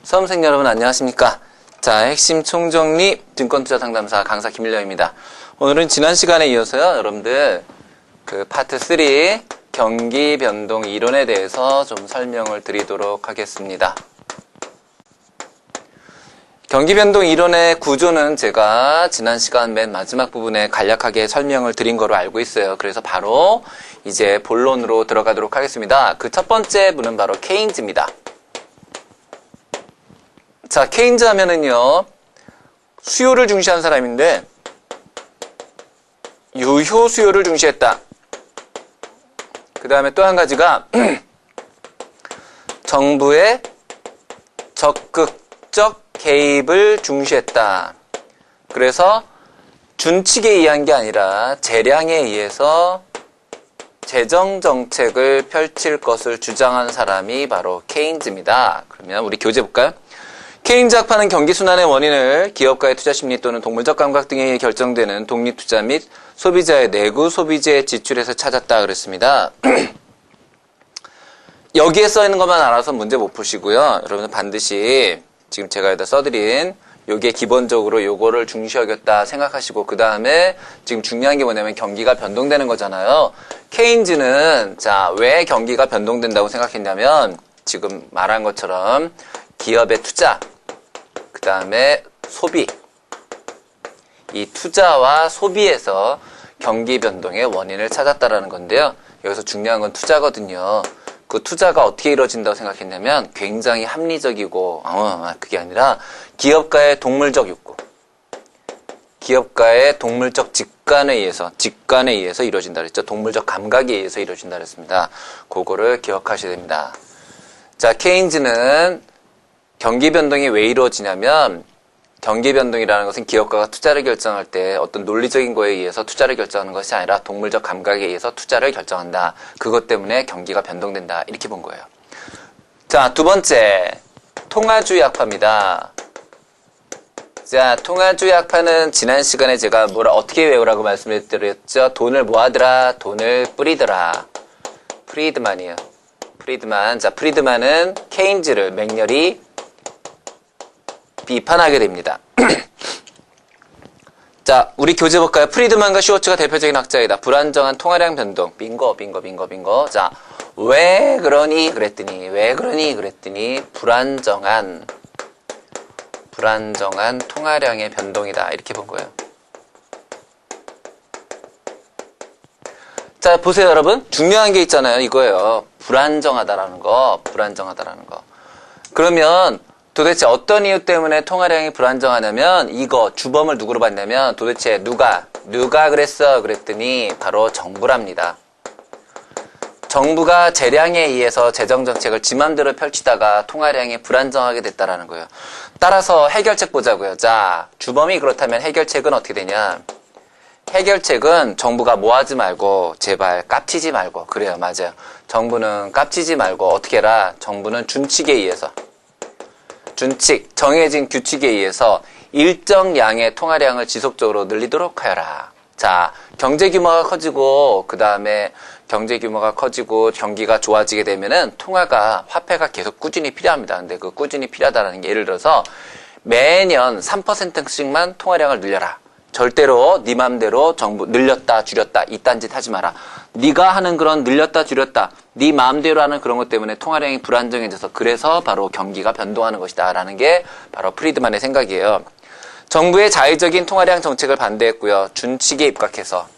수험생 여러분 안녕하십니까? 자, 핵심 총정리 증권투자 상담사 강사 김일영입니다. 오늘은 지난 시간에 이어서요, 여러분들 그 파트 3 경기 변동 이론에 대해서 좀 설명을 드리도록 하겠습니다. 경기 변동 이론의 구조는 제가 지난 시간 맨 마지막 부분에 간략하게 설명을 드린 거로 알고 있어요. 그래서 바로 이제 본론으로 들어가도록 하겠습니다. 그 첫 번째 분은 바로 케인즈입니다. 자, 케인즈 하면은요, 수요를 중시한 사람인데, 유효 수요를 중시했다. 그 다음에 또 한 가지가, 정부의 적극적 개입을 중시했다. 그래서 준칙에 의한 게 아니라 재량에 의해서 재정정책을 펼칠 것을 주장한 사람이 바로 케인즈입니다. 그러면 우리 교재 볼까요? 케인즈 학파는 경기순환의 원인을 기업가의 투자심리 또는 동물적 감각 등에 의해 결정되는 독립투자 및 소비자의 내구 소비재 지출에서 찾았다 그랬습니다. 여기에 써있는 것만 알아서 문제 못 푸시고요. 여러분은 반드시 지금 제가 여기다 써드린 요게 기본적으로 요거를 중시 여겼다 생각하시고 그 다음에 지금 중요한 게 뭐냐면 경기가 변동되는 거잖아요. 케인즈는 자, 왜 경기가 변동된다고 생각했냐면 지금 말한 것처럼 기업의 투자 그 다음에 소비 이 투자와 소비에서 경기 변동의 원인을 찾았다라는 건데요. 여기서 중요한 건 투자거든요. 그 투자가 어떻게 이루어진다고 생각했냐면 굉장히 합리적이고 그게 아니라 기업가의 동물적 욕구 기업가의 동물적 직관에 의해서 이루어진다 그랬죠. 동물적 감각에 의해서 이루어진다 그랬습니다. 그거를 기억하셔야 됩니다. 자, 케인즈는 경기 변동이 왜 이루어지냐면 경기 변동이라는 것은 기업가가 투자를 결정할 때 어떤 논리적인 거에 의해서 투자를 결정하는 것이 아니라 동물적 감각에 의해서 투자를 결정한다. 그것 때문에 경기가 변동된다. 이렇게 본 거예요. 자, 두 번째 통화주의 학파입니다. 자, 통화주의 학파는 지난 시간에 제가 어떻게 외우라고 말씀을 드렸죠? 돈을 뭐 하더라? 돈을 뿌리더라. 프리드만이에요. 프리드만. 자, 프리드만은 케인즈를 맹렬히 비판하게 됩니다. 자, 우리 교재 볼까요? 프리드만과 슈워츠가 대표적인 학자이다. 불안정한 통화량 변동. 빙고. 자, 왜 그러니 그랬더니 불안정한 통화량의 변동이다. 이렇게 본 거예요. 자, 보세요, 여러분. 중요한 게 있잖아요. 이거예요. 불안정하다라는 거. 그러면 도대체 어떤 이유 때문에 통화량이 불안정하냐면 이거 주범을 누구로 봤냐면 도대체 누가 그랬어 그랬더니 바로 정부랍니다. 정부가 재량에 의해서 재정정책을 지 맘대로 펼치다가 통화량이 불안정하게 됐다라는 거예요. 따라서 해결책 보자고요. 자, 주범이 그렇다면 해결책은 어떻게 되냐. 해결책은 정부가 뭐 하지 말고 제발 깝치지 말고 그래요. 맞아요. 정부는 깝치지 말고 어떻게 해라. 정부는 준칙에 의해서 정해진 규칙에 의해서 일정 양의 통화량을 지속적으로 늘리도록 하여라. 자, 경제 규모가 커지고 그 다음에 경기가 좋아지게 되면은 화폐가 계속 꾸준히 필요합니다. 근데 그 꾸준히 필요하다는 게 예를 들어서 매년 3%씩만 통화량을 늘려라. 절대로 네 맘대로 정부 늘렸다 줄였다 이딴 짓 하지 마라. 네가 하는 그런 늘렸다 줄였다 네 마음대로 하는 그런 것 때문에 통화량이 불안정해져서 그래서 바로 경기가 변동하는 것이다 라는 게 바로 프리드만의 생각이에요. 정부의 자의적인 통화량 정책을 반대했고요. 준칙에 입각해서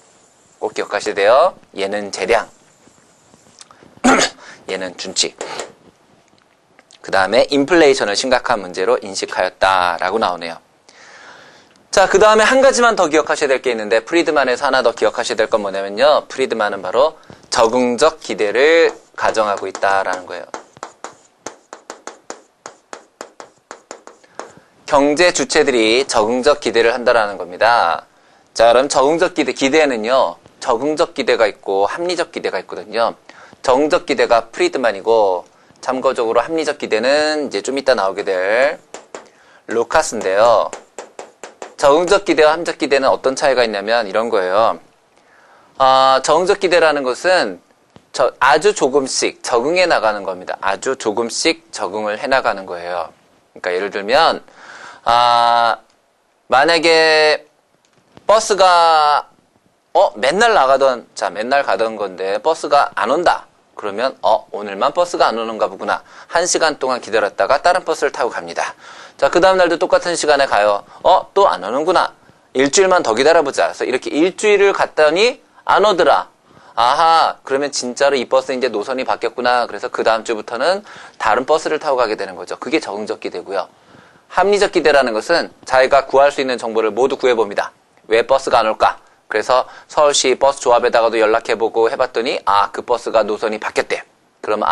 꼭 기억하셔야 돼요. 얘는 재량 얘는 준칙 그 다음에 인플레이션을 심각한 문제로 인식하였다라고 나오네요. 자, 그 다음에 한 가지만 더 기억하셔야 될 게 있는데 프리드만에서 하나 더 기억하셔야 될 건 뭐냐면요. 프리드만은 바로 적응적 기대를 가정하고 있다라는 거예요. 경제 주체들이 적응적 기대를 한다라는 겁니다. 자, 그럼 적응적 기대에는요. 적응적 기대가 있고 합리적 기대가 있거든요. 적응적 기대가 프리드만이고 참고적으로 합리적 기대는 이제 좀 이따 나오게 될 루카스인데요. 적응적 기대와 합리적 기대는 어떤 차이가 있냐면 이런 거예요. 적응적 기대라는 것은 아주 조금씩 적응해 나가는 겁니다. 아주 조금씩 적응을 해 나가는 거예요. 그러니까 예를 들면 만약에 버스가 맨날 맨날 가던 건데 버스가 안 온다. 그러면 오늘만 버스가 안 오는가 보구나. 1시간 동안 기다렸다가 다른 버스를 타고 갑니다. 자, 그 다음 날도 똑같은 시간에 가요. 또 안 오는구나. 일주일만 더 기다려보자. 그래서 이렇게 일주일을 갔더니 안 오더라. 아하, 그러면 진짜로 이 버스 이제 노선이 바뀌었구나. 그래서 그 다음 주부터는 다른 버스를 타고 가게 되는 거죠. 그게 적응적 기대고요. 합리적 기대라는 것은 자기가 구할 수 있는 정보를 모두 구해봅니다. 왜 버스가 안 올까? 그래서 서울시 버스 조합에다가도 연락해보고 해봤더니 그 버스가 노선이 바뀌었대요. 그러면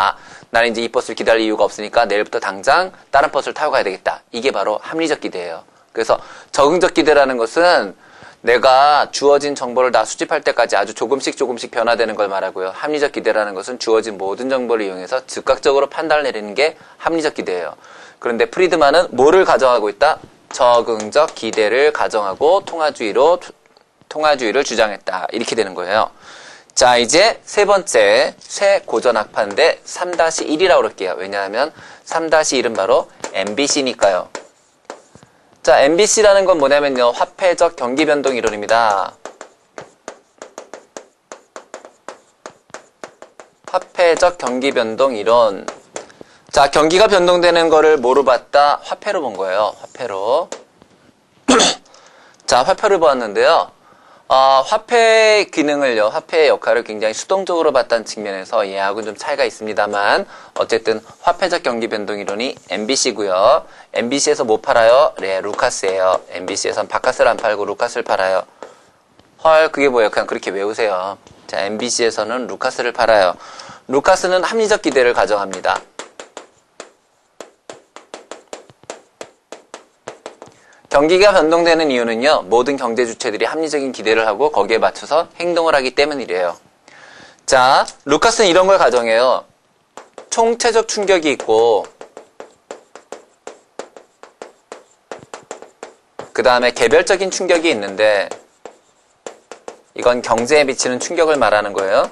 나는 이제 이 버스를 기다릴 이유가 없으니까 내일부터 당장 다른 버스를 타고 가야 되겠다. 이게 바로 합리적 기대예요. 그래서 적응적 기대라는 것은 내가 주어진 정보를 다 수집할 때까지 아주 조금씩 변화되는 걸 말하고요. 합리적 기대라는 것은 주어진 모든 정보를 이용해서 즉각적으로 판단을 내리는 게 합리적 기대예요. 그런데 프리드만은 뭐를 가정하고 있다? 적응적 기대를 가정하고 통화주의를 주장했다. 이렇게 되는 거예요. 자, 이제 세 번째 새 고전학파인데 3-1이라고 그럴게요. 왜냐하면 3-1은 바로 MBC니까요. 자, MBC라는 건 뭐냐면요. 화폐적 경기변동 이론입니다. 화폐적 경기변동 이론. 자, 경기가 변동되는 거를 뭐로 봤다? 화폐로 본 거예요. 화폐로. 자, 화폐를 보았는데요. 화폐의 기능을요, 화폐의 역할을 굉장히 수동적으로 봤다는 측면에서 얘하고는 좀 차이가 있습니다만, 어쨌든 화폐적 경기 변동 이론이 MBC고요. MBC에서 뭐 팔아요? 네, 루카스예요. MBC에선 바카스를 안 팔고 루카스를 팔아요. 헐, 그게 뭐예요? 그냥 그렇게 외우세요. 자, MBC에서는 루카스를 팔아요. 루카스는 합리적 기대를 가정합니다. 경기가 변동되는 이유는요, 모든 경제 주체들이 합리적인 기대를 하고 거기에 맞춰서 행동을 하기 때문이래요. 자, 루카스는 이런 걸 가정해요. 총체적 충격이 있고, 그 다음에 개별적인 충격이 있는데, 이건 경제에 미치는 충격을 말하는 거예요.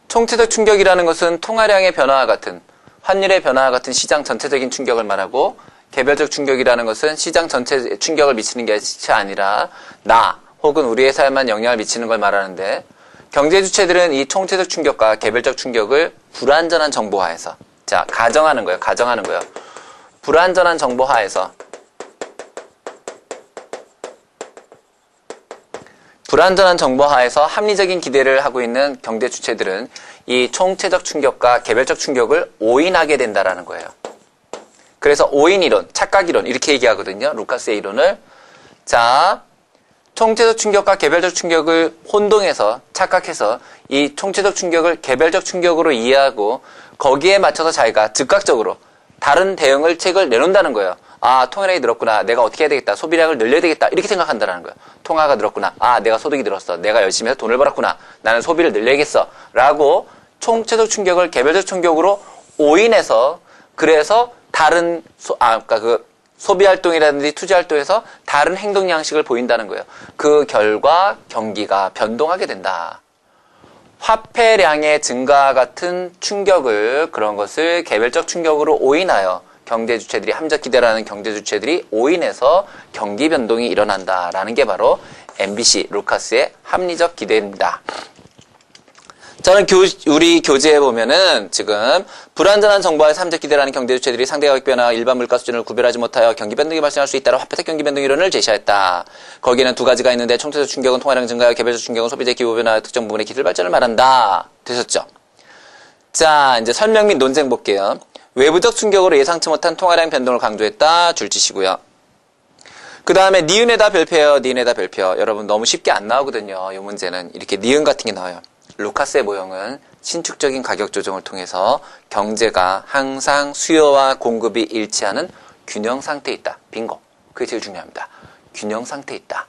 총체적 충격이라는 것은 통화량의 변화와 같은, 환율의 변화와 같은 시장 전체적인 충격을 말하고, 개별적 충격이라는 것은 시장 전체에 충격을 미치는 것이 아니라 나 혹은 우리의 삶에만 영향을 미치는 걸 말하는데, 경제 주체들은 이 총체적 충격과 개별적 충격을 불완전한 정보 하에서, 자, 가정하는 거예요. 불완전한 정보 하에서 합리적인 기대를 하고 있는 경제 주체들은 이 총체적 충격과 개별적 충격을 오인하게 된다라는 거예요. 그래서 오인 이론, 착각 이론 이렇게 얘기하거든요. 루카스의 이론을. 자, 총체적 충격과 개별적 충격을 혼동해서 착각해서 이 총체적 충격을 개별적 충격으로 이해하고 거기에 맞춰서 자기가 즉각적으로 다른 대응책을 내놓는다는 거예요. 통화량이 늘었구나. 내가 어떻게 해야 되겠다. 소비량을 늘려야 되겠다. 이렇게 생각한다는 거예요. 통화가 늘었구나. 내가 소득이 늘었어. 내가 열심히 해서 돈을 벌었구나. 나는 소비를 늘려야겠어. 라고 총체적 충격을 개별적 충격으로 오인해서, 그래서 다른 소비활동이라든지 투자활동에서 다른 행동 양식을 보인다는 거예요. 그 결과 경기가 변동하게 된다. 화폐량의 증가와 같은 충격을, 그런 것을 개별적 충격으로 오인하여 경제 주체들이, 함적 기대라는 경제 주체들이 오인해서 경기 변동이 일어난다라는 게 바로 MBC, 루카스의 합리적 기대입니다. 저는 우리 교재에 보면은 지금 불완전한 정보와 함적 기대라는 경제 주체들이 상대 가격 변화와 일반 물가 수준을 구별하지 못하여 경기 변동이 발생할 수 있다는 화폐적 경기 변동 이론을 제시하였다. 거기에는 두 가지가 있는데 총체적 충격은 통화량 증가와 개별적 충격은 소비재 기후 변화와 특정 부분의 기술 발전을 말한다. 되셨죠? 자, 이제 설명 및 논쟁 볼게요. 외부적 충격으로 예상치 못한 통화량 변동을 강조했다. 줄지시고요. 그 다음에 니은에다 별표예요. 니은에다 별표. 여러분 너무 쉽게 안 나오거든요. 이 문제는 이렇게 니은 같은 게 나와요. 루카스의 모형은 신축적인 가격 조정을 통해서 경제가 항상 수요와 공급이 일치하는 균형 상태에 있다. 빙고. 그게 제일 중요합니다. 균형 상태에 있다.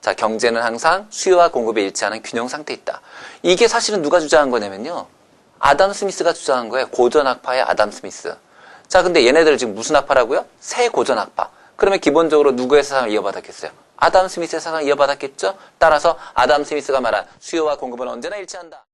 자, 경제는 항상 수요와 공급이 일치하는 균형 상태에 있다. 이게 사실은 누가 주장한 거냐면요. 아담 스미스가 주장한 거예요. 고전학파의 아담 스미스. 자, 근데 얘네들 지금 무슨 학파라고요? 새 고전학파. 그러면 기본적으로 누구의 세상을 이어받았겠어요? 아담 스미스의 세상을 이어받았겠죠? 따라서 아담 스미스가 말한 수요와 공급은 언제나 일치한다.